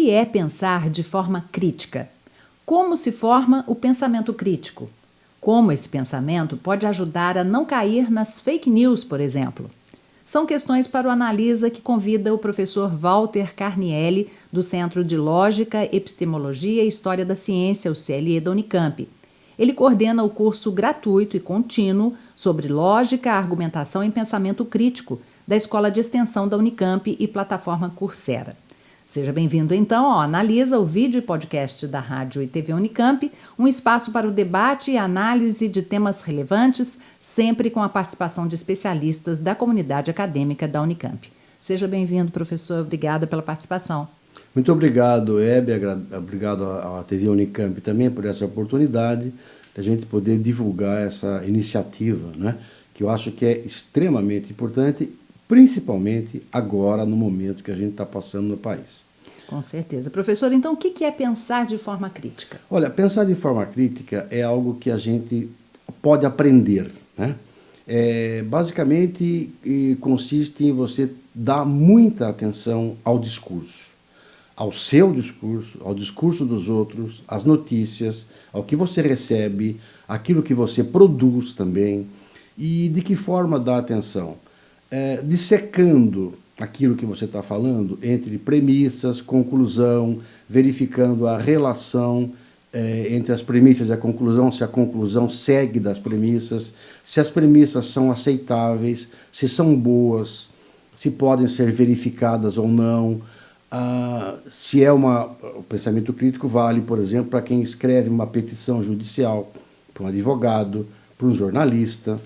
que é pensar de forma crítica? Como se forma o pensamento crítico? Como esse pensamento pode ajudar a não cair nas fake news, por exemplo? São questões para o Analisa que convida o professor Walter Carnielli, do Centro de Lógica, Epistemologia e História da Ciência, o CLE da Unicamp. Ele coordena o curso gratuito e contínuo sobre Lógica, Argumentação e Pensamento Crítico da Escola de Extensão da Unicamp e plataforma Coursera. Seja bem-vindo, então, ao Analisa, o vídeo e podcast da Rádio e TV Unicamp, um espaço para o debate e análise de temas relevantes, sempre com a participação de especialistas da comunidade acadêmica da Unicamp. Seja bem-vindo, professor. Obrigada pela participação. Muito obrigado, Hebe. Obrigado à TV Unicamp também por essa oportunidade de a gente poder divulgar essa iniciativa, né, que eu acho que é extremamente importante, principalmente agora, no momento que a gente está passando no país. Com certeza. Professor, então, o que é pensar de forma crítica? Olha, pensar de forma crítica é algo que a gente pode aprender, né? Basicamente, consiste em você dar muita atenção ao discurso, ao seu discurso, ao discurso dos outros, às notícias, ao que você recebe, aquilo que você produz também, e de que forma dar atenção? Dissecando aquilo que você está falando entre premissas, conclusão, verificando a relação entre as premissas e a conclusão, se a conclusão segue das premissas, se as premissas são aceitáveis, se são boas, se podem ser verificadas ou não, se é o pensamento crítico vale, por exemplo, para quem escreve uma petição judicial, para um advogado, para um jornalista,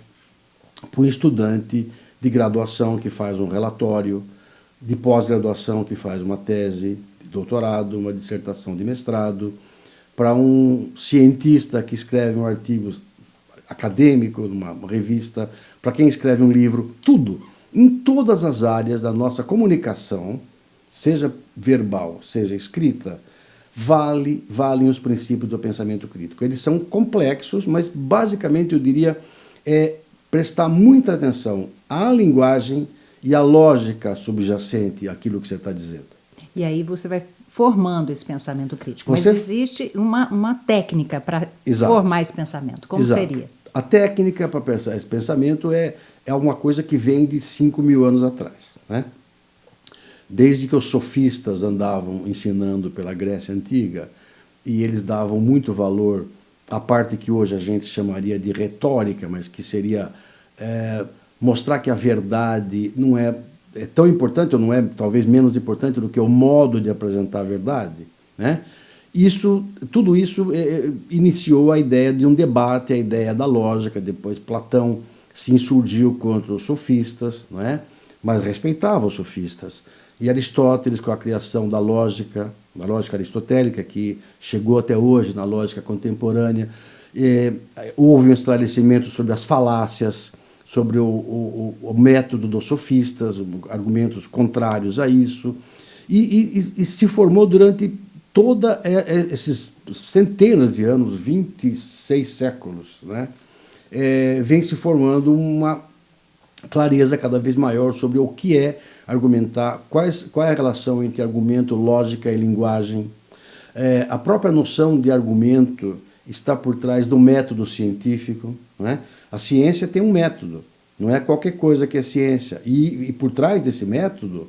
para um estudante de graduação que faz um relatório, de pós-graduação que faz uma tese de doutorado, uma dissertação de mestrado, para um cientista que escreve um artigo acadêmico numa revista, para quem escreve um livro, tudo, em todas as áreas da nossa comunicação, seja verbal, seja escrita, valem os princípios do pensamento crítico. Eles são complexos, mas basicamente eu diria prestar muita atenção à linguagem e à lógica subjacente àquilo que você está dizendo. E aí você vai formando esse pensamento crítico. Mas existe uma técnica para formar esse pensamento. Como seria? A técnica para pensar esse pensamento é uma coisa que vem de 5.000 anos atrás, né? Desde que os sofistas andavam ensinando pela Grécia Antiga, e eles davam muito valor à parte que hoje a gente chamaria de retórica, mas que seria mostrar que a verdade não é tão importante, ou não é talvez menos importante do que o modo de apresentar a verdade, né? Tudo isso iniciou a ideia de um debate, a ideia da lógica. Depois Platão se insurgiu contra os sofistas, não é? Mas respeitava os sofistas. E Aristóteles, com a criação da lógica aristotélica, que chegou até hoje na lógica contemporânea, houve um esclarecimento sobre as falácias, sobre o método dos sofistas, argumentos contrários a isso, e se formou durante todos esses centenas de anos, 26 séculos, né? Vem se formando uma clareza cada vez maior sobre o que é argumentar, qual é a relação entre argumento, lógica e linguagem. A própria noção de argumento está por trás do método científico, né? A ciência tem um método, não é qualquer coisa que é ciência. E por trás desse método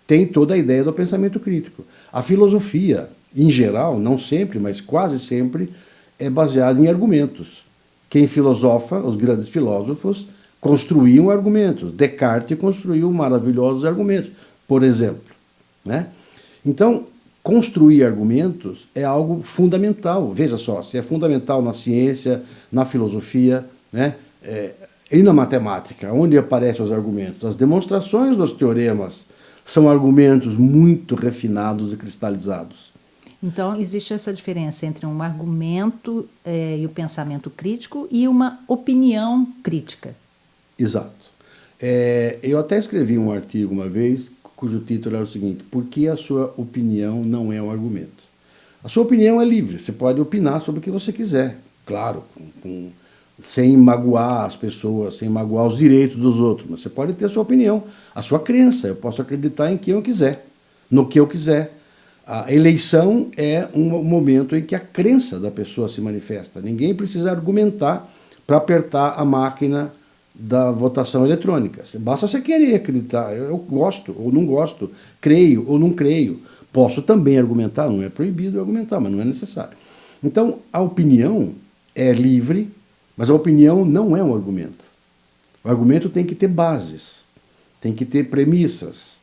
tem toda a ideia do pensamento crítico. A filosofia, em geral, não sempre, mas quase sempre, é baseada em argumentos. Quem filosofa, os grandes filósofos, construíam argumentos. Descartes construiu maravilhosos argumentos, por exemplo, né? Então, construir argumentos é algo fundamental. Veja só, se é fundamental na ciência, na filosofia, né? E na matemática, onde aparecem os argumentos. As demonstrações dos teoremas são argumentos muito refinados e cristalizados. Então, existe essa diferença entre um argumento e o pensamento crítico e uma opinião crítica. Exato. Eu até escrevi um artigo uma vez, cujo título era o seguinte: por que a sua opinião não é um argumento? A sua opinião é livre, você pode opinar sobre o que você quiser, claro, sem magoar as pessoas, sem magoar os direitos dos outros, mas você pode ter a sua opinião, a sua crença. Eu posso acreditar em quem eu quiser, no que eu quiser. A eleição é um momento em que a crença da pessoa se manifesta. Ninguém precisa argumentar para apertar a máquina da votação eletrônica. Basta você querer acreditar. Eu gosto ou não gosto, creio ou não creio. Posso também argumentar, não é proibido argumentar, mas não é necessário. Então, a opinião é livre, mas a opinião não é um argumento. O argumento tem que ter bases, tem que ter premissas,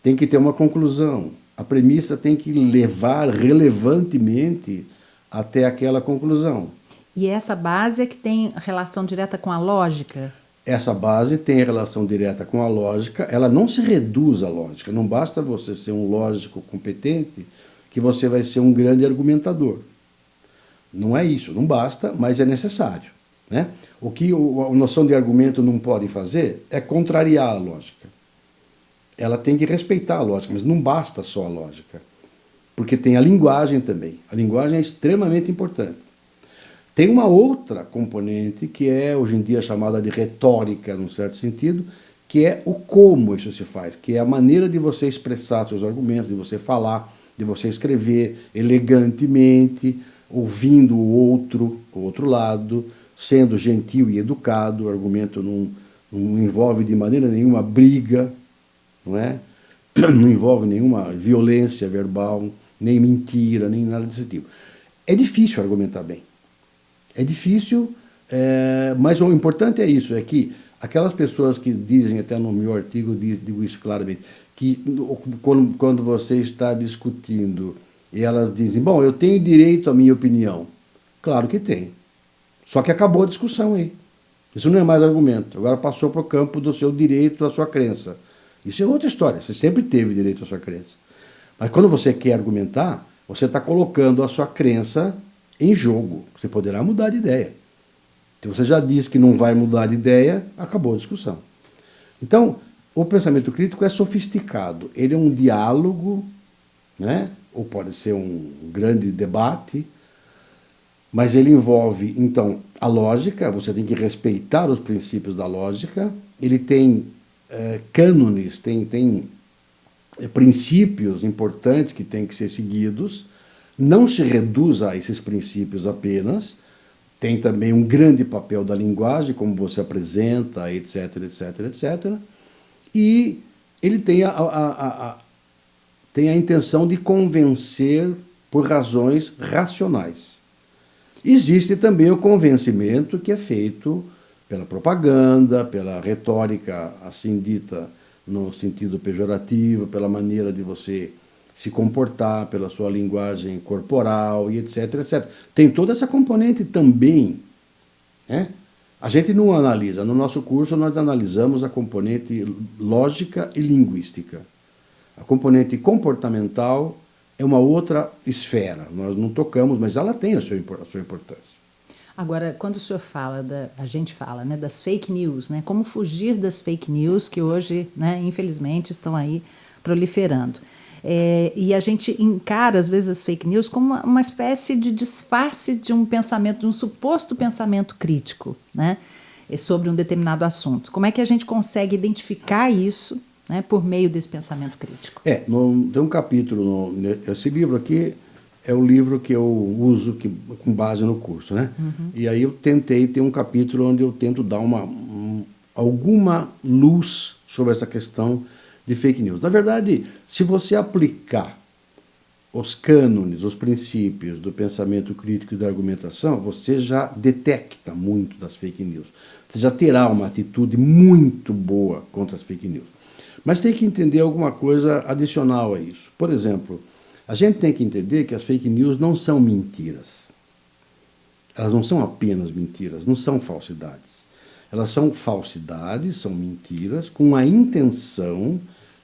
tem que ter uma conclusão. A premissa tem que levar relevantemente até aquela conclusão. E essa base é que tem relação direta com a lógica? Essa base tem relação direta com a lógica, ela não se reduz à lógica. Não basta você ser um lógico competente que você vai ser um grande argumentador. Não é isso, não basta, mas é necessário. Né? O que a noção de argumento não pode fazer é contrariar a lógica. Ela tem que respeitar a lógica, mas não basta só a lógica. Porque tem a linguagem também. A linguagem é extremamente importante. Tem uma outra componente que é hoje em dia chamada de retórica, num certo sentido, que é o como isso se faz, que é a maneira de você expressar seus argumentos, de você falar, de você escrever elegantemente, ouvindo o outro lado, sendo gentil e educado. O argumento não envolve de maneira nenhuma briga, não é? Não envolve nenhuma violência verbal, nem mentira, nem nada desse tipo. É difícil argumentar bem. É difícil, mas o importante é isso, é que aquelas pessoas que dizem, até no meu artigo digo isso claramente, que quando você está discutindo e elas dizem, bom, eu tenho direito à minha opinião. Claro que tem. Só que acabou a discussão aí. Isso não é mais argumento. Agora passou para o campo do seu direito, da sua crença. Isso é outra história. Você sempre teve direito à sua crença. Mas quando você quer argumentar, você está colocando a sua crença em jogo. Você poderá mudar de ideia. Se você já disse que não vai mudar de ideia, acabou a discussão. Então, o pensamento crítico é sofisticado. Ele é um diálogo, né? Ou pode ser um grande debate, mas ele envolve, então, a lógica. Você tem que respeitar os princípios da lógica. Ele tem cânones, tem princípios importantes que têm que ser seguidos. Não se reduz a esses princípios apenas. Tem também um grande papel da linguagem, como você apresenta, etc, etc, etc. E ele tem tem a intenção de convencer por razões racionais. Existe também o convencimento que é feito pela propaganda, pela retórica assim dita no sentido pejorativo, pela maneira de você se comportar, pela sua linguagem corporal e etc, etc. Tem toda essa componente também. Né? A gente não analisa. No nosso curso nós analisamos a componente lógica e linguística. A componente comportamental é uma outra esfera. Nós não tocamos, mas ela tem a sua importância. Agora, quando o senhor fala, a gente fala, né, das fake news, né, como fugir das fake news que hoje, né, infelizmente, estão aí proliferando. E a gente encara, às vezes, as fake news como uma espécie de disfarce de um pensamento, de um suposto pensamento crítico, né, sobre um determinado assunto. Como é que a gente consegue identificar isso, né, por meio desse pensamento crítico? Tem um capítulo, esse livro aqui é o livro que eu uso com base no curso, né? Uhum. E aí eu tentei ter um capítulo onde eu tento dar alguma luz sobre essa questão de fake news. Na verdade, se você aplicar os cânones, os princípios do pensamento crítico e da argumentação, você já detecta muito das fake news. Você já terá uma atitude muito boa contra as fake news. Mas tem que entender alguma coisa adicional a isso. Por exemplo, a gente tem que entender que as fake news não são mentiras. Elas não são apenas mentiras, não são falsidades. Elas são falsidades, são mentiras, com a intenção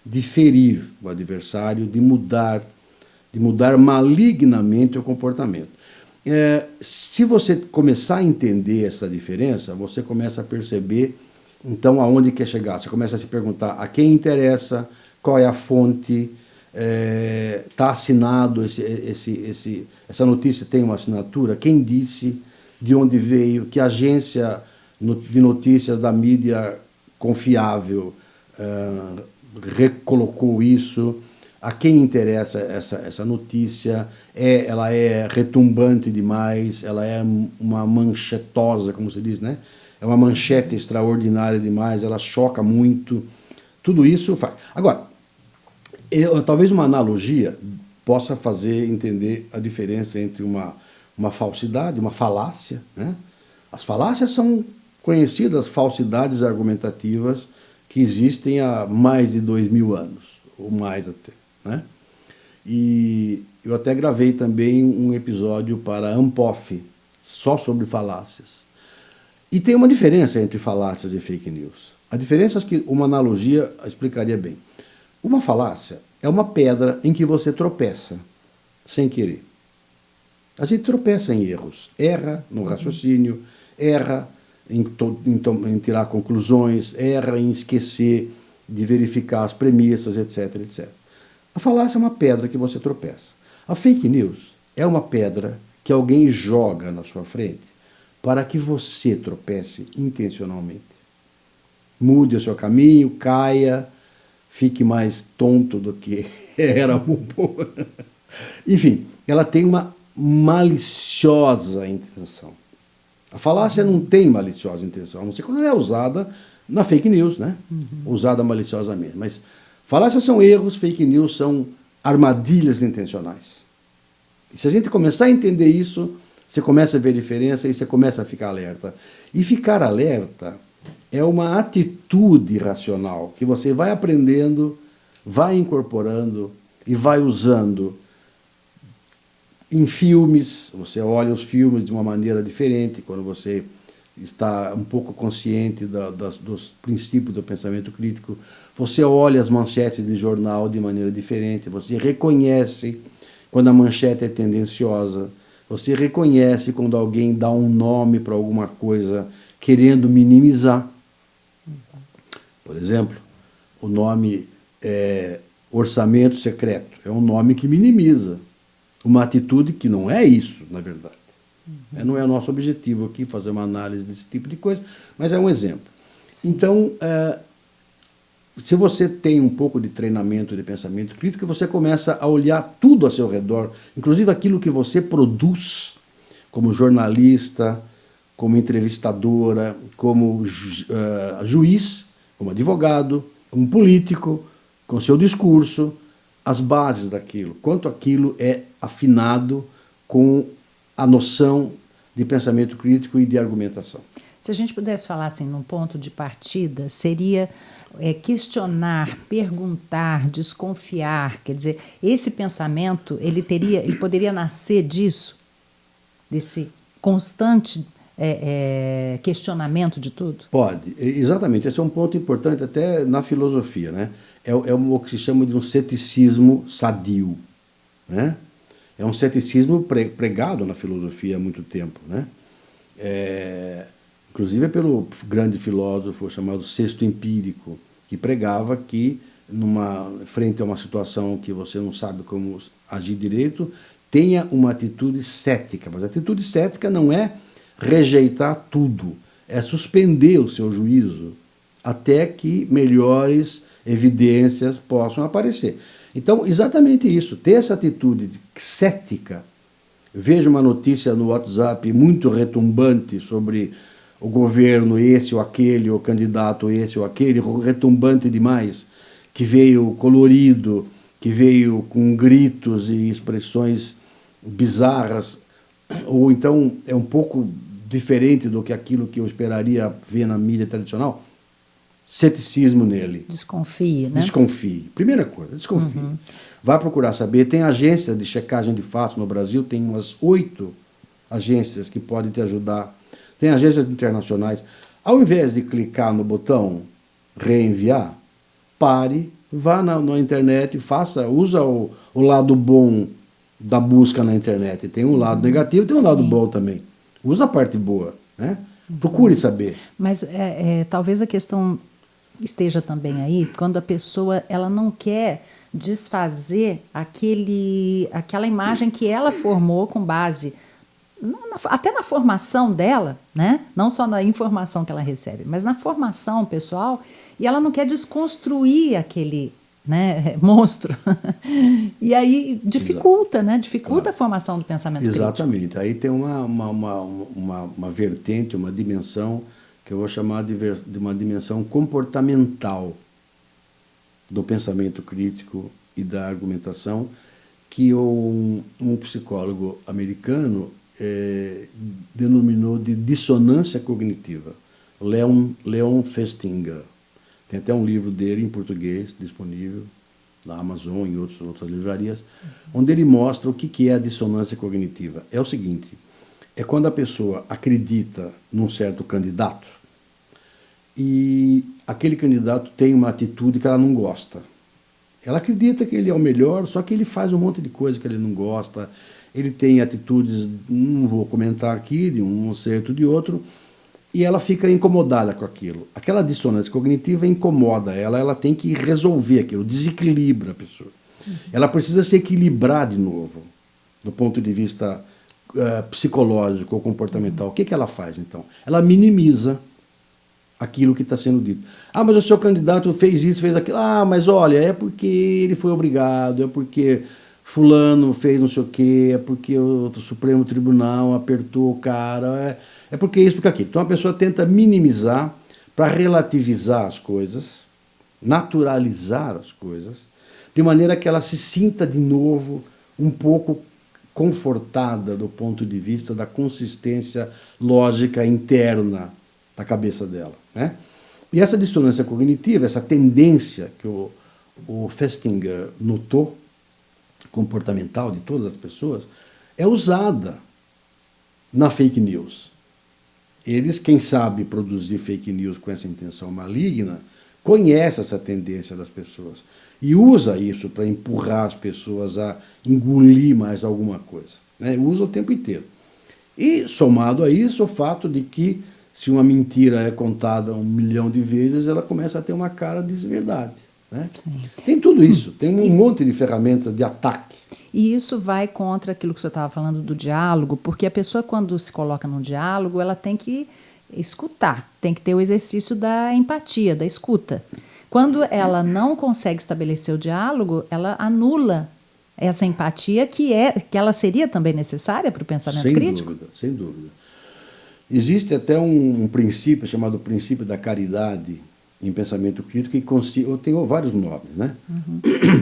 de ferir o adversário, de mudar malignamente o comportamento. Se você começar a entender essa diferença, você começa a perceber, então, aonde quer chegar. Você começa a se perguntar a quem interessa, qual é a fonte, está assinado, essa notícia tem uma assinatura, quem disse, de onde veio, que agência de notícias da mídia confiável recolocou isso, a quem interessa essa notícia, ela é retumbante demais, ela é uma manchetosa, como se diz, né? É uma manchete extraordinária demais, ela choca muito. Tudo isso faz. Agora, talvez uma analogia possa fazer entender a diferença entre uma falsidade, uma falácia, né? As falácias são conhecidas falsidades argumentativas que existem há mais de 2000 anos, ou mais até, né? E eu até gravei também um episódio para Ampof, só sobre falácias. E tem uma diferença entre falácias e fake news. A diferença é que uma analogia explicaria bem. Uma falácia é uma pedra em que você tropeça, sem querer. A gente tropeça em erros, erra no raciocínio, erra em tirar conclusões, erra em esquecer de verificar as premissas, etc, etc. A falácia é uma pedra que você tropeça. A fake news é uma pedra que alguém joga na sua frente para que você tropece intencionalmente. Mude o seu caminho, caia, fique mais tonto do que era um pouco. Enfim, ela tem uma maliciosa intenção. A falácia não tem maliciosa intenção, a não ser quando ela é usada na fake news, né? Usada maliciosamente. Mas falácias são erros, fake news são armadilhas intencionais. E se a gente começar a entender isso, você começa a ver a diferença e você começa a ficar alerta. E ficar alerta é uma atitude racional que você vai aprendendo, vai incorporando e vai usando. Em filmes, você olha os filmes de uma maneira diferente, quando você está um pouco consciente dos princípios do pensamento crítico, você olha as manchetes de jornal de maneira diferente, você reconhece quando a manchete é tendenciosa, você reconhece quando alguém dá um nome para alguma coisa querendo minimizar. Por exemplo, o nome orçamento secreto é um nome que minimiza. Uma atitude que não é isso, na verdade. Não é o nosso objetivo aqui fazer uma análise desse tipo de coisa, mas é um exemplo. Sim. Então, se você tem um pouco de treinamento de pensamento crítico, você começa a olhar tudo ao seu redor, inclusive aquilo que você produz como jornalista, como entrevistadora, como juiz, como advogado, como político, com seu discurso, as bases daquilo, quanto aquilo é afinado com a noção de pensamento crítico e de argumentação. Se a gente pudesse falar assim, num ponto de partida, seria questionar, perguntar, desconfiar. Quer dizer, esse pensamento, ele poderia nascer disso, desse constante questionamento de tudo? Pode, exatamente. Esse é um ponto importante até na filosofia, né? É o que se chama de um ceticismo sadio, né? É um ceticismo pregado na filosofia há muito tempo, né? Inclusive pelo grande filósofo chamado Sexto Empírico, que pregava que, frente a uma situação que você não sabe como agir direito, tenha uma atitude cética. Mas a atitude cética não é rejeitar tudo, é suspender o seu juízo até que melhores evidências possam aparecer. Então, exatamente isso, ter essa atitude cética. Vejo uma notícia no WhatsApp muito retumbante sobre o governo esse ou aquele, o candidato esse ou aquele, retumbante demais, que veio colorido, que veio com gritos e expressões bizarras, ou então é um pouco diferente do que aquilo que eu esperaria ver na mídia tradicional. Ceticismo nele. Desconfie, né? Desconfie. Primeira coisa, desconfie. Vai procurar saber. Tem agência de checagem de fatos no Brasil, tem umas 8 agências que podem te ajudar. Tem agências internacionais. Ao invés de clicar no botão reenviar, pare, vá na internet, usa o lado bom da busca na internet. Tem um lado negativo, tem um lado bom também. Usa a parte boa, né? Procure saber. Mas talvez a questão esteja também aí, quando a pessoa ela não quer desfazer aquela imagem que ela formou com base até na formação dela, né? Não só na informação que ela recebe, mas na formação pessoal, e ela não quer desconstruir né? Monstro. E aí dificulta, né? Dificulta a formação do pensamento crítico. Exatamente. Aí tem uma vertente, uma dimensão que eu vou chamar de uma dimensão comportamental do pensamento crítico e da argumentação, que um psicólogo americano denominou de dissonância cognitiva, Leon Festinger. Tem até um livro dele em português disponível na Amazon e em outras livrarias, onde ele mostra o que é a dissonância cognitiva. É o seguinte, é quando a pessoa acredita num certo candidato e aquele candidato tem uma atitude que ela não gosta. Ela acredita que ele é o melhor, só que ele faz um monte de coisa que ele não gosta, ele tem atitudes, não vou comentar aqui, de um certo de outro, e ela fica incomodada com aquilo. Aquela dissonância cognitiva incomoda ela, ela tem que resolver aquilo, desequilibra a pessoa. Ela precisa se equilibrar de novo, do ponto de vista psicológico ou comportamental. O que ela faz, então? Ela minimiza aquilo que está sendo dito. Ah, mas o seu candidato fez isso, fez aquilo. Ah, mas olha, é porque ele foi obrigado, é porque fulano fez não sei o quê, é porque o Supremo Tribunal apertou o cara, é porque isso, porque aquilo. Então a pessoa tenta minimizar para relativizar as coisas, naturalizar as coisas, de maneira que ela se sinta de novo um pouco confortada do ponto de vista da consistência lógica interna da cabeça dela, né? E essa dissonância cognitiva, essa tendência que o Festinger notou, comportamental de todas as pessoas, é usada na fake news. Eles, quem sabe produzir fake news com essa intenção maligna, conhece essa tendência das pessoas e usa isso para empurrar as pessoas a engolir mais alguma coisa, né? Usa o tempo inteiro. E, somado a isso, o fato de que se uma mentira é contada 1 milhão de vezes, ela começa a ter uma cara de verdade, né? Tem tudo isso, tem um monte de ferramentas de ataque. E isso vai contra aquilo que o senhor estava falando do diálogo, porque a pessoa, quando se coloca num diálogo, ela tem que escutar, tem que ter o exercício da empatia, da escuta. Quando ela não consegue estabelecer o diálogo, ela anula essa empatia que ela seria também necessária para o pensamento crítico? Sem dúvida. Existe até um princípio chamado princípio da caridade em pensamento crítico, que eu tenho vários nomes, né?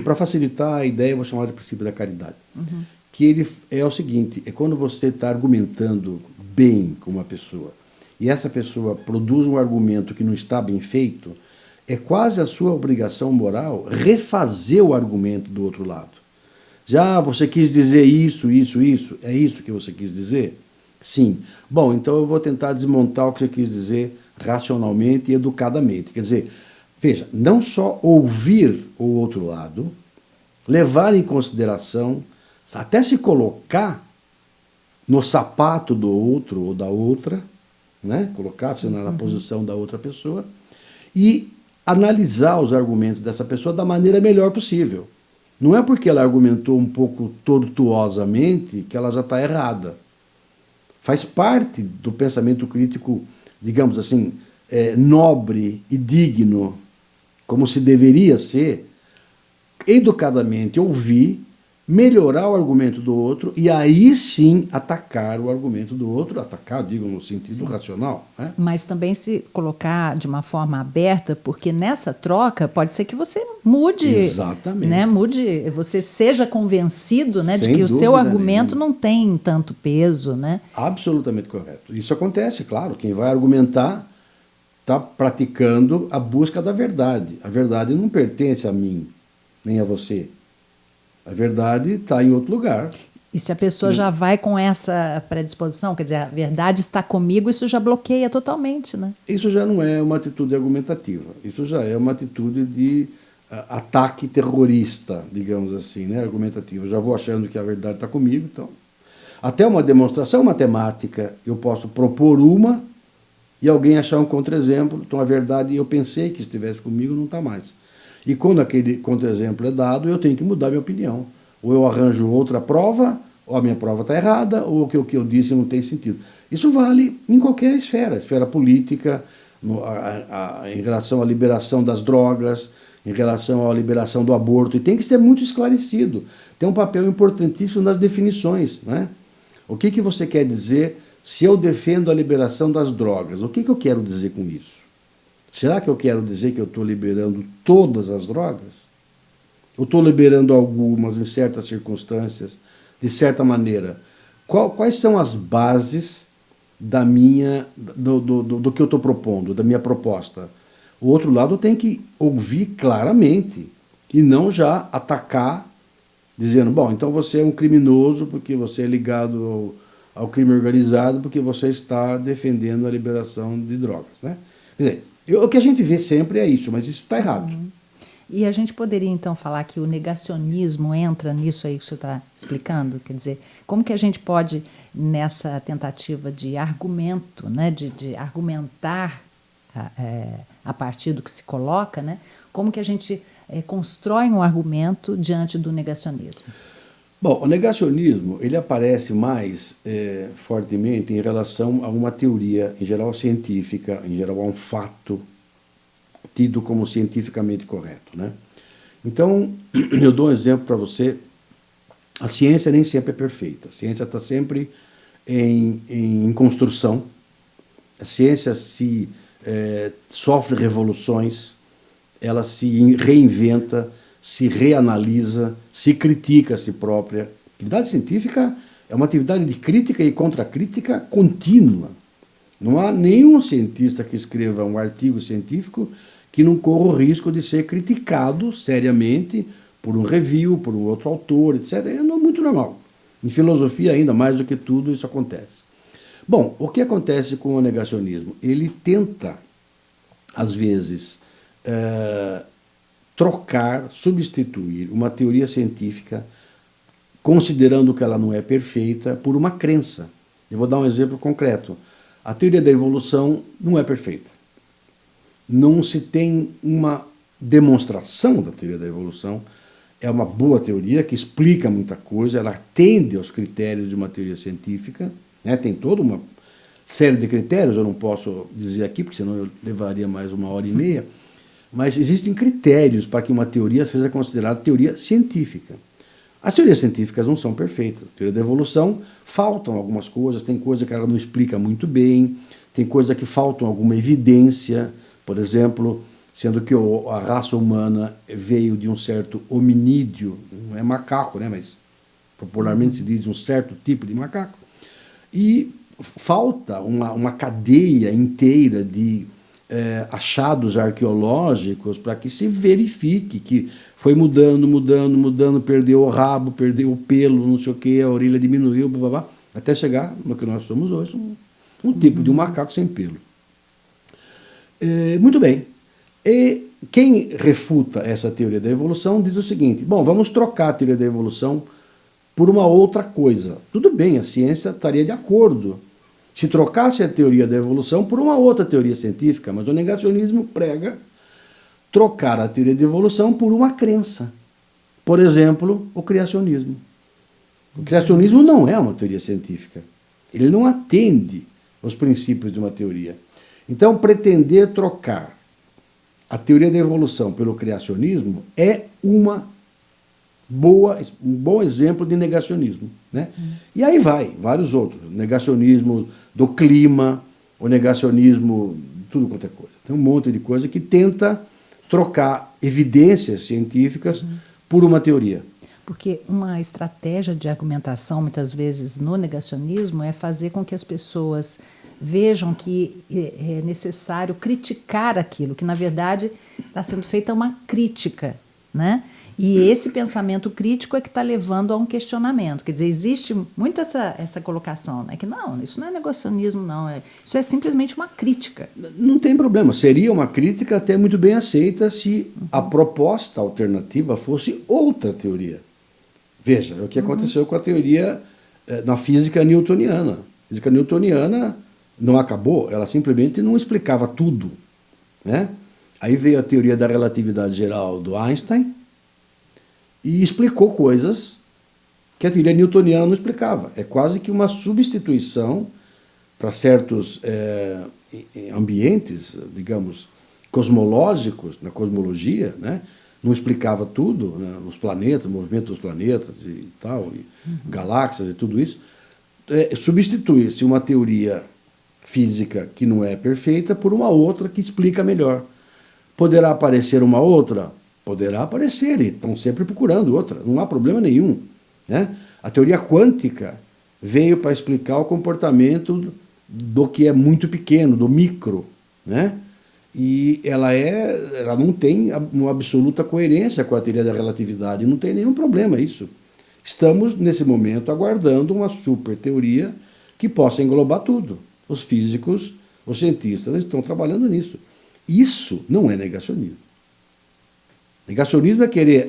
Para facilitar a ideia, eu vou chamar de princípio da caridade. Que ele é o seguinte, é quando você está argumentando bem com uma pessoa e essa pessoa produz um argumento que não está bem feito, é quase a sua obrigação moral refazer o argumento do outro lado. Já você quis dizer isso, é isso que você quis dizer? Sim. Bom, então eu vou tentar desmontar o que você quis dizer racionalmente e educadamente. Quer dizer, veja, não só ouvir o outro lado, levar em consideração, até se colocar no sapato do outro ou da outra, né? Colocar-se na posição da outra pessoa e analisar os argumentos dessa pessoa da maneira melhor possível. Não é porque ela argumentou um pouco tortuosamente que ela já está errada. Faz parte do pensamento crítico, digamos assim, nobre e digno, como se deveria ser, educadamente ouvir, melhorar o argumento do outro e aí sim atacar o argumento do outro, atacar, digo, no sentido racional, né? Mas também se colocar de uma forma aberta, porque nessa troca pode ser que você mude, exatamente, né? Mude, você seja convencido, né, de que o seu argumento não tem tanto peso, né? Absolutamente correto. Isso acontece, claro, quem vai argumentar está praticando a busca da verdade. A verdade não pertence a mim, nem a você. A verdade está em outro lugar. E se a pessoa já vai com essa predisposição, quer dizer, a verdade está comigo, isso já bloqueia totalmente, né? Isso já não é uma atitude argumentativa. Isso já é uma atitude de ataque terrorista, digamos assim, né? Argumentativa. Eu já vou achando que a verdade está comigo, então... Até uma demonstração matemática, eu posso propor uma e alguém achar um contra-exemplo. Então, a verdade, eu pensei que estivesse comigo, não está mais. E quando aquele contra-exemplo é dado, eu tenho que mudar minha opinião. Ou eu arranjo outra prova, ou a minha prova está errada, ou o que eu disse não tem sentido. Isso vale em qualquer esfera política, em relação à liberação das drogas, em relação à liberação do aborto, e tem que ser muito esclarecido. Tem um papel importantíssimo nas definições, né? O que você quer dizer se eu defendo a liberação das drogas? O que eu quero dizer com isso? Será que eu quero dizer que eu estou liberando todas as drogas? Ou estou liberando algumas em certas circunstâncias, de certa maneira? Quais são as bases do que eu estou propondo, da minha proposta? O outro lado tem que ouvir claramente e não já atacar, dizendo, bom, então você é um criminoso porque você é ligado ao crime organizado, porque você está defendendo a liberação de drogas, né? Quer dizer, o que a gente vê sempre é isso, mas isso está errado. E a gente poderia, então, falar que o negacionismo entra nisso aí que o senhor está explicando? Quer dizer, como que a gente pode, nessa tentativa de argumento, né, de argumentar a partir do que se coloca, né, como que a gente constrói um argumento diante do negacionismo? Bom, o negacionismo ele aparece mais fortemente em relação a uma teoria, em geral científica, em geral a um fato tido como cientificamente correto, né? Então, eu dou um exemplo para você. A ciência nem sempre é perfeita. A ciência está sempre em construção. A ciência sofre revoluções, ela se reinventa, se reanalisa, se critica a si própria. A atividade científica é uma atividade de crítica e contracrítica contínua. Não há nenhum cientista que escreva um artigo científico que não corra o risco de ser criticado seriamente por um review, por um outro autor, etc. É muito normal. Em filosofia, ainda mais do que tudo, isso acontece. Bom, o que acontece com o negacionismo? Ele tenta, às vezes, trocar, substituir uma teoria científica, considerando que ela não é perfeita, por uma crença. Eu vou dar um exemplo concreto. A teoria da evolução não é perfeita. Não se tem uma demonstração da teoria da evolução. É uma boa teoria que explica muita coisa, ela atende aos critérios de uma teoria científica, né? Tem toda uma série de critérios, eu não posso dizer aqui, porque senão eu levaria mais 1h30, mas existem critérios para que uma teoria seja considerada teoria científica. As teorias científicas não são perfeitas. A teoria da evolução faltam algumas coisas, tem coisa que ela não explica muito bem, tem coisa que faltam alguma evidência, por exemplo, sendo que a raça humana veio de um certo hominídeo, não é macaco, né, mas popularmente se diz de um certo tipo de macaco, e falta uma cadeia inteira de achados arqueológicos para que se verifique que foi mudando, perdeu o rabo, perdeu o pelo, não sei o que, a orelha diminuiu, blá, blá, blá, até chegar no que nós somos hoje, um tipo de um macaco sem pelo. Muito bem. E quem refuta essa teoria da evolução diz o seguinte, bom, vamos trocar a teoria da evolução por uma outra coisa. Tudo bem, a ciência estaria de acordo se trocasse a teoria da evolução por uma outra teoria científica, mas o negacionismo prega trocar a teoria da evolução por uma crença. Por exemplo, o criacionismo. O criacionismo não é uma teoria científica. Ele não atende aos princípios de uma teoria. Então, pretender trocar a teoria da evolução pelo criacionismo é um bom exemplo de negacionismo, né? E aí vários outros. O negacionismo do clima, o negacionismo de tudo quanto é coisa. Tem um monte de coisa que tenta trocar evidências científicas por uma teoria. Porque uma estratégia de argumentação, muitas vezes, no negacionismo, é fazer com que as pessoas vejam que é necessário criticar aquilo, que, na verdade, está sendo feita uma crítica, né? E esse pensamento crítico é que está levando a um questionamento. Quer dizer, existe muito essa colocação, né? Que não, isso não é negacionismo, não. Isso é simplesmente uma crítica. Não tem problema. Seria uma crítica até muito bem aceita se a proposta alternativa fosse outra teoria. Veja, é o que aconteceu com a teoria na física newtoniana. A física newtoniana não acabou, ela simplesmente não explicava tudo, né? Aí veio a teoria da relatividade geral do Einstein, e explicou coisas que a teoria newtoniana não explicava. É quase que uma substituição para certos ambientes, digamos, cosmológicos, na cosmologia, né? Não explicava tudo, né? Nos planetas, movimento dos planetas e tal, e galáxias e tudo isso. Substituir-se uma teoria física que não é perfeita por uma outra que explica melhor. Poderá aparecer uma outra? Poderá aparecer, e estão sempre procurando outra, não há problema nenhum, né? A teoria quântica veio para explicar o comportamento do que é muito pequeno, do micro, né? E ela não tem uma absoluta coerência com a teoria da relatividade, não tem nenhum problema isso. Estamos, nesse momento, aguardando uma super teoria que possa englobar tudo. Os físicos, os cientistas estão trabalhando nisso. Isso não é negacionismo. Negacionismo é querer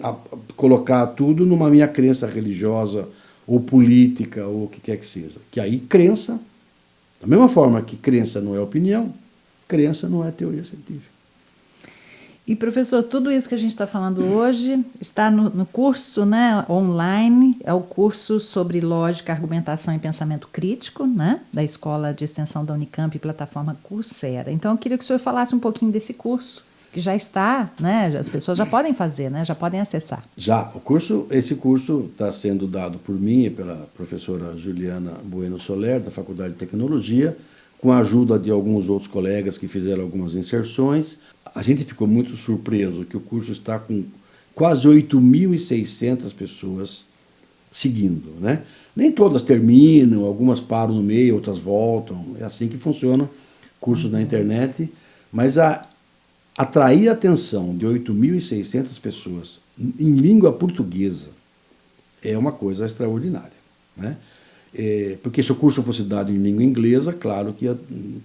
colocar tudo numa minha crença religiosa ou política ou o que quer que seja. Que aí crença, da mesma forma que crença não é opinião, crença não é teoria científica. E, professor, tudo isso que a gente está falando hoje está no curso, né, online, é o curso sobre lógica, argumentação e pensamento crítico, né, da Escola de Extensão da Unicamp e plataforma Coursera. Então, eu queria que o senhor falasse um pouquinho desse curso, que já está, né, as pessoas já podem fazer, né, já podem acessar. Já, esse curso está sendo dado por mim e pela professora Juliana Bueno Soler, da Faculdade de Tecnologia, com a ajuda de alguns outros colegas que fizeram algumas inserções. A gente ficou muito surpreso que o curso está com quase 8.600 pessoas seguindo, né? Nem todas terminam, algumas param no meio, outras voltam. É assim que funciona cursos na internet. Mas atrair a atenção de 8.600 pessoas em língua portuguesa é uma coisa extraordinária, né? Porque se o curso fosse dado em língua inglesa, claro que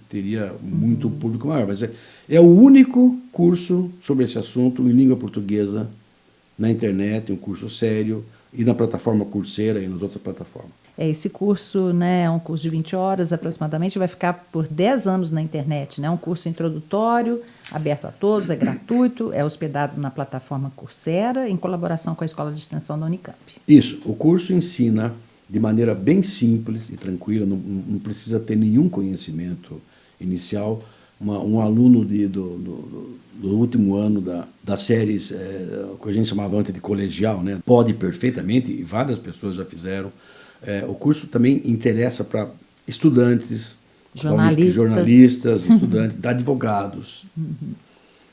teria muito público maior, mas é o único curso sobre esse assunto em língua portuguesa na internet, um curso sério, e na plataforma Coursera e nas outras plataformas. Esse curso, né, é um curso de 20 horas aproximadamente, vai ficar por 10 anos na internet, né? É um curso introdutório, aberto a todos, é gratuito, é hospedado na plataforma Coursera, em colaboração com a Escola de Extensão da Unicamp. Isso, o curso ensina de maneira bem simples e tranquila, não precisa ter nenhum conhecimento inicial. Um aluno do último ano das séries, que a gente chamava antes de colegial, né, pode perfeitamente, e várias pessoas já fizeram. O curso também interessa para estudantes, jornalistas, estudantes, advogados.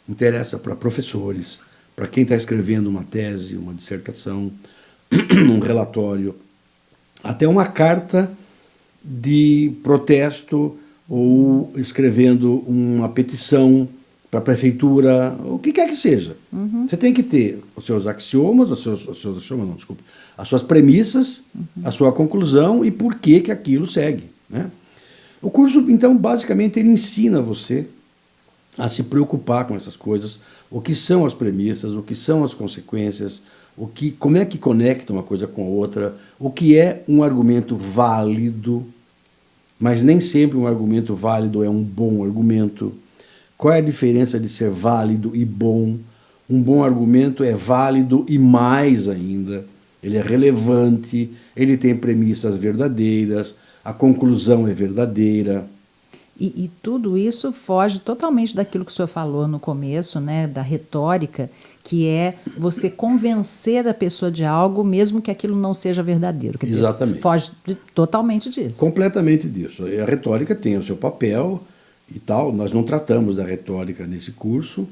Interessa para professores, para quem está escrevendo uma tese, uma dissertação, um relatório, até uma carta de protesto ou escrevendo uma petição para a prefeitura, o que quer que seja. Você tem que ter os seus axiomas, as suas premissas, a sua conclusão e por que aquilo segue, né? O curso, então, basicamente, ele ensina você a se preocupar com essas coisas, o que são as premissas, o que são as consequências, como é que conecta uma coisa com a outra, o que é um argumento válido, mas nem sempre um argumento válido é um bom argumento. Qual é a diferença de ser válido e bom? Um bom argumento é válido e mais ainda, ele é relevante, ele tem premissas verdadeiras, a conclusão é verdadeira. E tudo isso foge totalmente daquilo que o senhor falou no começo, né, da retórica, que é você convencer a pessoa de algo, mesmo que aquilo não seja verdadeiro. Quer dizer, exatamente. Foge totalmente disso. Completamente disso. A retórica tem o seu papel e tal. Nós não tratamos da retórica nesse curso,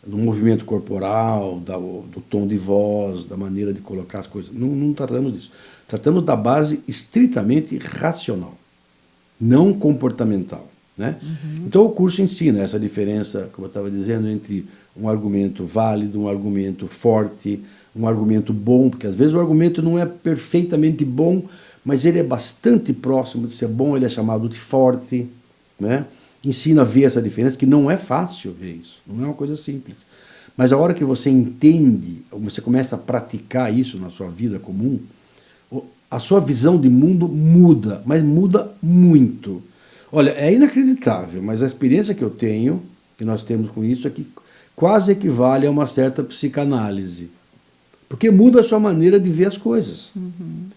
do movimento corporal, do tom de voz, da maneira de colocar as coisas. Não tratamos disso. Tratamos da base estritamente racional, não comportamental, né? Então o curso ensina essa diferença, como eu estava dizendo, entre um argumento válido, um argumento forte, um argumento bom, porque às vezes o argumento não é perfeitamente bom, mas ele é bastante próximo de ser bom, ele é chamado de forte, né? Ensina a ver essa diferença, que não é fácil ver isso, não é uma coisa simples. Mas a hora que você entende, você começa a praticar isso na sua vida comum, a sua visão de mundo muda, mas muda muito. Olha, é inacreditável, mas a experiência que eu tenho, que nós temos com isso, é que quase equivale a uma certa psicanálise. Porque muda a sua maneira de ver as coisas.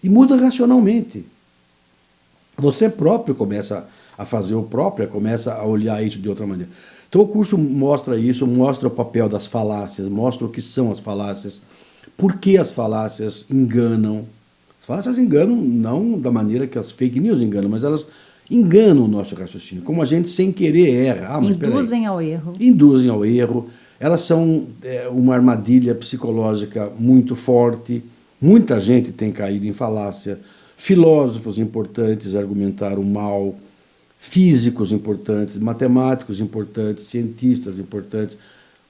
E muda racionalmente. Você próprio começa a fazer começa a olhar isso de outra maneira. Então o curso mostra isso, mostra o papel das falácias, mostra o que são as falácias, por que as falácias enganam. As falácias enganam não da maneira que as fake news enganam, mas elas enganam o nosso raciocínio, como a gente sem querer erra. Mas induzem ao erro. Induzem ao erro. Elas são uma armadilha psicológica muito forte. Muita gente tem caído em falácia. Filósofos importantes argumentaram mal, físicos importantes, matemáticos importantes, cientistas importantes,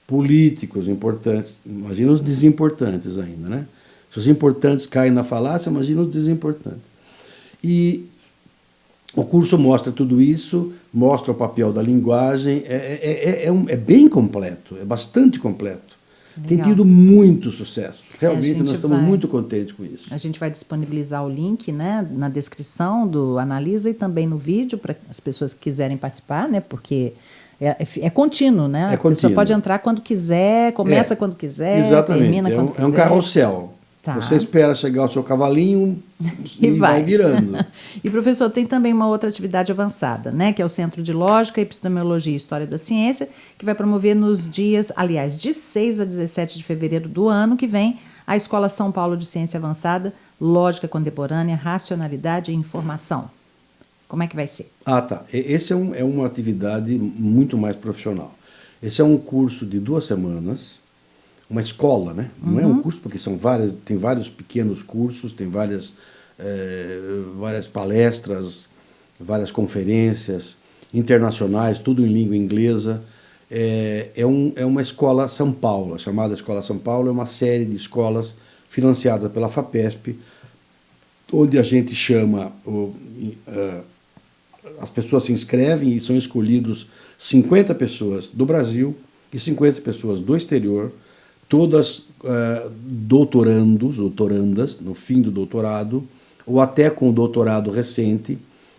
políticos importantes. Imagina os desimportantes ainda, né? Se os importantes caem na falácia, imagina os desimportantes. E o curso mostra tudo isso, mostra o papel da linguagem, é bem completo, é bastante completo. Legal. Tem tido muito sucesso. Realmente nós estamos muito contentes com isso. A gente vai disponibilizar o link, né, na descrição do Analisa e também no vídeo para as pessoas que quiserem participar, né, porque é contínuo, né? A pessoa pode entrar quando quiser, começa quando quiser, exatamente. Termina quando quiser. É um carrossel. Tá. Você espera chegar o seu cavalinho e vai virando. E, professor, tem também uma outra atividade avançada, né, que é o Centro de Lógica, Epistemologia e História da Ciência, que vai promover nos dias, aliás, de 6 a 17 de fevereiro do ano que vem, a Escola São Paulo de Ciência Avançada, Lógica Contemporânea, Racionalidade e Informação. Como é que vai ser? Tá. Esse é uma atividade muito mais profissional. Esse é um curso de 2 semanas, uma escola, né? Não é um curso, porque tem vários pequenos cursos, tem várias palestras, várias conferências internacionais, tudo em língua inglesa. É uma escola São Paulo, chamada Escola São Paulo, é uma série de escolas financiadas pela FAPESP, onde a gente chama, as pessoas se inscrevem e são escolhidos 50 pessoas do Brasil e 50 pessoas do exterior, todas doutorandas, no fim do doutorado, ou até com o doutorado recente.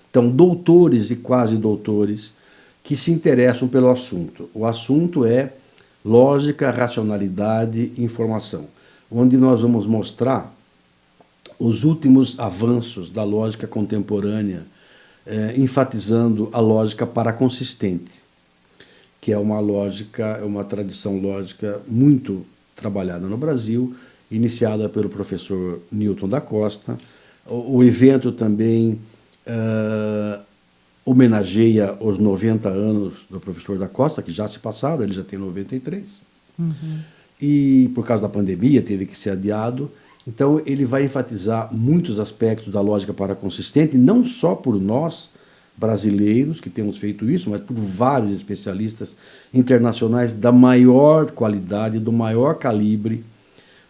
Então, doutores e quase doutores que se interessam pelo assunto. O assunto é lógica, racionalidade e informação, onde nós vamos mostrar os últimos avanços da lógica contemporânea, enfatizando a lógica paraconsistente, que é uma tradição lógica muito trabalhada no Brasil, iniciada pelo professor Newton da Costa. O evento também homenageia os 90 anos do professor da Costa, que já se passaram, ele já tem 93. E por causa da pandemia teve que ser adiado. Então ele vai enfatizar muitos aspectos da lógica paraconsistente, não só por nós, brasileiros, que temos feito isso, mas por vários especialistas internacionais da maior qualidade, do maior calibre.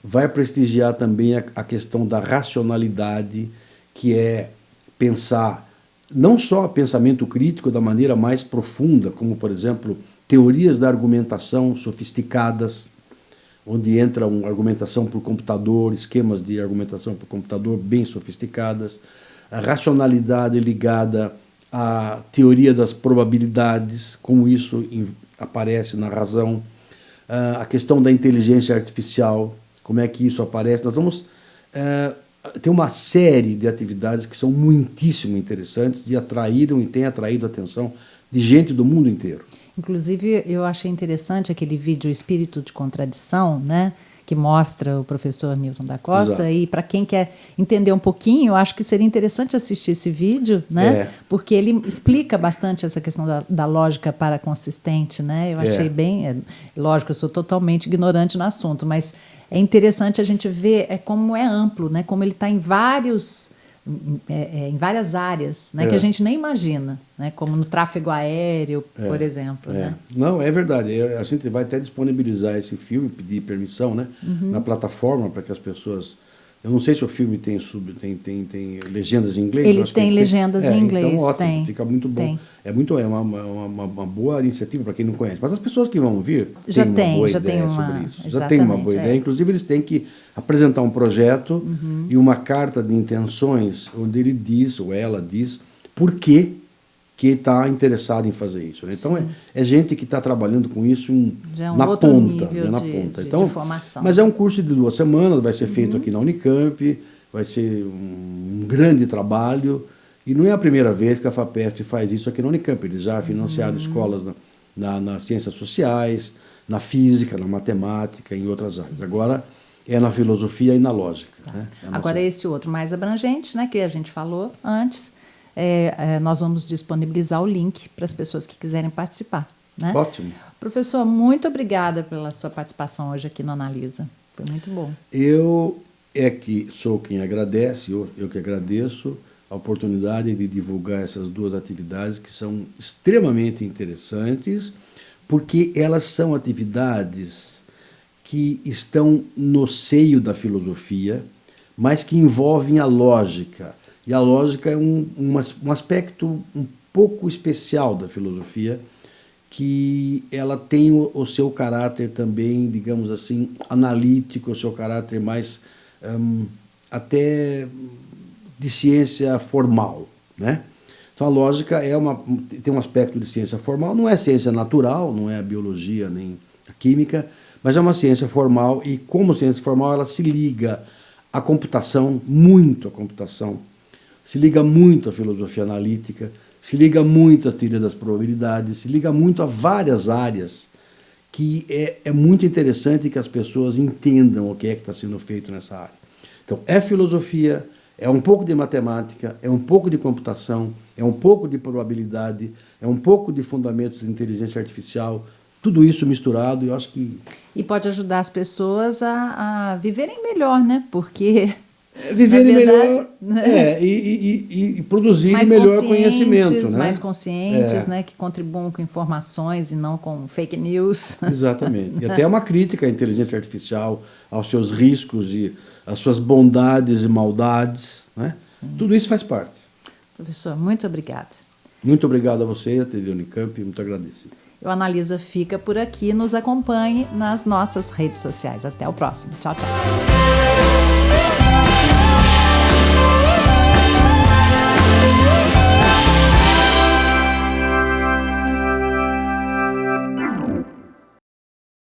Vai prestigiar também a questão da racionalidade, que é pensar não só pensamento crítico da maneira mais profunda, como, por exemplo, teorias da argumentação sofisticadas, onde entra uma argumentação por computador, esquemas de argumentação por computador bem sofisticadas, a racionalidade ligada à teoria das probabilidades, como isso aparece na razão, a questão da inteligência artificial, como é que isso aparece. Nós vamos ter uma série de atividades que são muitíssimo interessantes e têm atraído a atenção de gente do mundo inteiro. Inclusive, eu achei interessante aquele vídeo Espírito de Contradição, né, que mostra o professor Newton da Costa. Exato. E para quem quer entender um pouquinho, eu acho que seria interessante assistir esse vídeo, né, porque ele explica bastante essa questão da lógica paraconsistente, né? Eu achei bem... lógico, eu sou totalmente ignorante no assunto, mas é interessante a gente ver como é amplo, né, como ele está em várias áreas, né, que a gente nem imagina, né, como no tráfego aéreo, por exemplo. Né? Não, é verdade. A gente vai até disponibilizar esse filme, pedir permissão, né, na plataforma para que as pessoas... Eu não sei se o filme tem legendas em inglês. Ele tem legendas em inglês. Então, ótimo, tem. Fica muito bom. É uma boa iniciativa para quem não conhece. Mas as pessoas que vão vir têm uma boa ideia sobre isso. Já tem uma boa ideia. Inclusive, eles têm que apresentar um projeto e uma carta de intenções onde ele diz, ou ela diz, por que está interessado em fazer isso. Então, é gente que está trabalhando com isso na ponta. Então, de formação. Mas é um curso de 2 semanas, vai ser feito aqui na Unicamp, vai ser um grande trabalho, e não é a primeira vez que a FAPESP faz isso aqui na Unicamp. Eles já financiaram escolas nas ciências sociais, na física, na matemática, em outras áreas. Agora é na filosofia e na lógica. Tá. Né? Agora esse outro mais abrangente, né, que a gente falou antes, nós vamos disponibilizar o link para as pessoas que quiserem participar. Né? Ótimo. Professor, muito obrigada pela sua participação hoje aqui no Analisa. Foi muito bom. Eu que sou quem agradece, eu que agradeço a oportunidade de divulgar essas duas atividades que são extremamente interessantes, porque elas são atividades que estão no seio da filosofia, mas que envolvem a lógica. E a lógica é um aspecto um pouco especial da filosofia, que ela tem o seu caráter também, digamos assim, analítico, o seu caráter mais até de ciência formal, né? Então a lógica tem um aspecto de ciência formal, não é ciência natural, não é a biologia nem a química, mas é uma ciência formal e como ciência formal ela se liga à computação, muito à computação, se liga muito à filosofia analítica, se liga muito à teoria das probabilidades, se liga muito a várias áreas que é muito interessante que as pessoas entendam o que está sendo feito nessa área. Então, é filosofia, é um pouco de matemática, é um pouco de computação, é um pouco de probabilidade, é um pouco de fundamentos de inteligência artificial, tudo isso misturado, eu acho que... E pode ajudar as pessoas a viverem melhor, né? Porque... viverem verdade, melhor e produzirem melhor conhecimento. Né? Mais conscientes, né? Que contribuam com informações e não com fake news. Exatamente. E até uma crítica à inteligência artificial, aos seus riscos e às suas bondades e maldades. Né? Tudo isso faz parte. Professor, muito obrigada. Muito obrigado a você, a TV Unicamp, muito agradecido. O Analisa fica por aqui. Nos acompanhe nas nossas redes sociais. Até o próximo. Tchau, tchau.